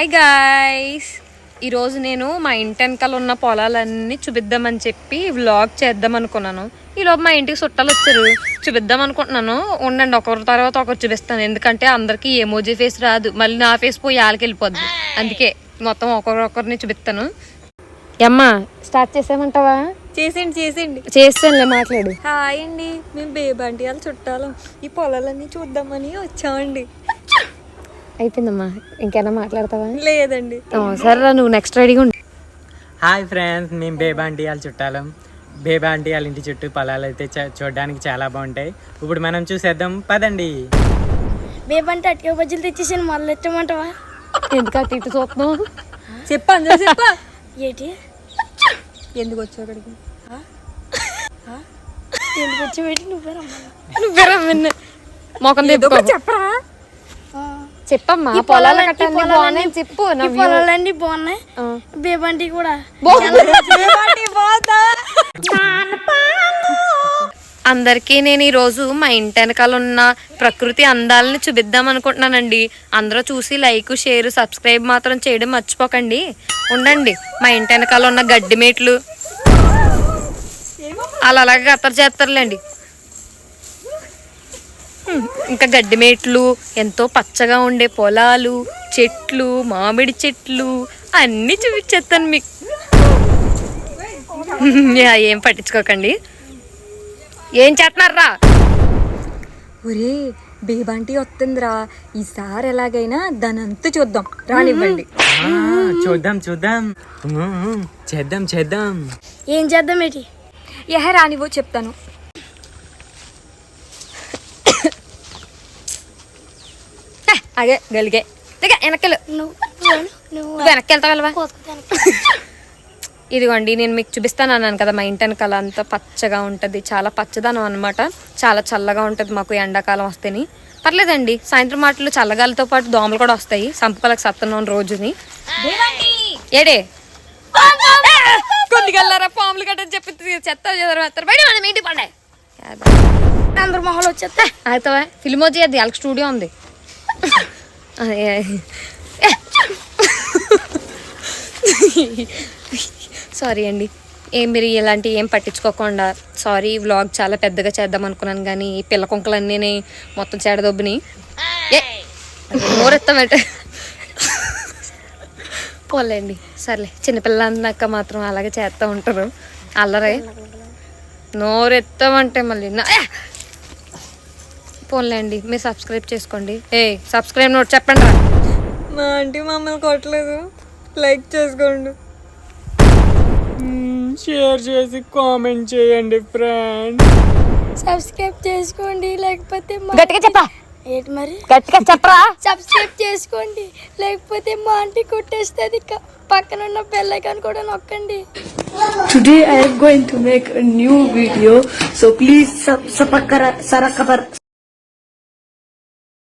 Hi guys, ఈరోజు నేను మా ఇంటి వెనకాల ఉన్న పొలాలన్నీ చూపిద్దామని చెప్పి వ్లాగ్ చేద్దాం అనుకున్నాను. ఈలోపు మా ఇంటికి చుట్టాలు వచ్చారు, చూపిద్దాం అనుకుంటున్నాను. ఉండండి, ఒకరి తర్వాత ఒకరు చూపిస్తాను. ఎందుకంటే అందరికీ ఎమోజీ ఫేస్ రాదు, మళ్ళీ నా ఫేస్ పోయి వాళ్ళకి వెళ్ళిపోద్ది. అందుకే మొత్తం ఒకరిని చూపిస్తాను. అమ్మా స్టార్ట్ చేసామంటావా? చేసేయండి చేస్తానులే, మాట్లాడు. హాయ్ అండి, మేము బేబంటి వాళ్ళు చుట్టాలం. ఈ పొలాలన్నీ చూద్దామని వచ్చామండి. అయిపోయిందమ్మా, ఇంకేనా మాట్లాడతావా? లేదండి. సరే, నువ్వు నెక్స్ట్ రెడీగా ఉండు. హాయ్ ఫ్రెండ్స్, మేము బేబాంటి వాళ్ళ చుట్టాలం. బేబాంటి వాళ్ళ ఇంటి చుట్టూ పొలాలు అయితే చూడడానికి చాలా బాగుంటాయి. ఇప్పుడు మనం చూసేద్దాం, పదండి. బేబంటి అటుక బజ్జీలు తెచ్చేసాను, మొదలు ఎట్టమంటావా? ఎందుకు అటు ఇటు చూస్తున్నావు? చెప్పా చెప్పా ఏంటి ఎందుకు వచ్చావు అక్కడికి? ఎందుకు వచ్చి పెట్టి నువ్వే రమ్మన్నా మొఖం చెప్పరా? చెప్పమ్మా. పొలాలు కట్టండి బాగున్నాయి చెప్పు. పొలాలన్నీ బాగున్నాయి, బేబంటి కూడా. అందరికీ నేను ఈరోజు మా ఇంటి వెనకాల ఉన్న ప్రకృతి అందాలని చూపిద్దాం అనుకుంటున్నానండి. అందరూ చూసి లైక్, షేర్, సబ్స్క్రైబ్ మాత్రం చేయడం మర్చిపోకండి. ఉండండి, మా ఇంటి వెనకాల ఉన్న గడ్డి మేట్లు అలాగే కత్తరు చేస్తారులేండి. ఇంకా గడ్డి మేట్లు, ఎంతో పచ్చగా ఉండే పొలాలు, చెట్లు, మామిడి చెట్లు అన్నీ చూపించేస్తాను మీకు. ఏం పట్టించుకోకండి. ఏం చేస్తున్నారా? ఒరే, బేబంటి వస్తుందిరా, ఈసారి ఎలాగైనా దానంతా చూద్దాం, రానివ్వండి. చూద్దాం చేద్దాం. ఏం చేద్దాం ఏంటి? రానివ్వు, చెప్తాను. అదే గలిగే వెనక్కి వెనక్కి వెళ్తావా? ఇదిగోండి, నేను మీకు చూపిస్తాను అన్నాను కదా, మా ఇంటి వెనకాల అంతా పచ్చగా ఉంటుంది. చాలా పచ్చదనం అనమాట. చాలా చల్లగా ఉంటుంది మాకు ఎండాకాలం వస్తేని. పర్లేదండి, సాయంత్రం మాటలు చల్లగాలితో పాటు దోమలు కూడా వస్తాయి. సంపకలకు సత్తనం రోజుని. ఏడే కొద్దిగల్లారా పాములు కట్టని చెప్పి చెత్త బయట మనం ఇంటికి పడే అందరు మొహలు వచ్చేస్తా. అవుతావా? ఫిల్మోజీ అది వాళ్ళకి స్టూడియో ఉంది. సారీ అండి, మీరు ఇలాంటివి ఏం పట్టించుకోకుండా. సారీ, వ్లాగ్ చాలా పెద్దగా చేద్దాం అనుకున్నాను, కానీ ఈ పిల్ల కుంకలన్నీ మొత్తం చెడదొబ్బిని. నోరెత్తమట పోలేండి. సర్లే, చిన్నపిల్ల అన్నాక మాత్రం అలాగే చేస్తూ ఉంటారు అల్లరే. నోరెత్తామంటే మళ్ళీ పోలేండి. మీరు సబ్స్క్రైబ్ చేసుకోండి. సబ్స్క్రైబ్ నోట్ చెప్పండి రా. మా ఆంటీ మమ్మల్ని కొట్టలేదు, లైక్ చేసుకోండి, షేర్ చేసి కామెంట్ చేయండి ఫ్రెండ్స్. సబ్స్క్రైబ్ చేసుకోండి, లేకపోతే గట్టిగా చెప్పా. ఏంటి మరి? గట్టిగా చెప్పరా. సబ్స్క్రైబ్ చేసుకోండి, లేకపోతే మా ఆంటీ కొట్టేస్తుంది. పక్కన ఉన్న బెల్ ఐకాన్ కూడా నొక్కండి. Today I am going to make a new video, so please subscribe.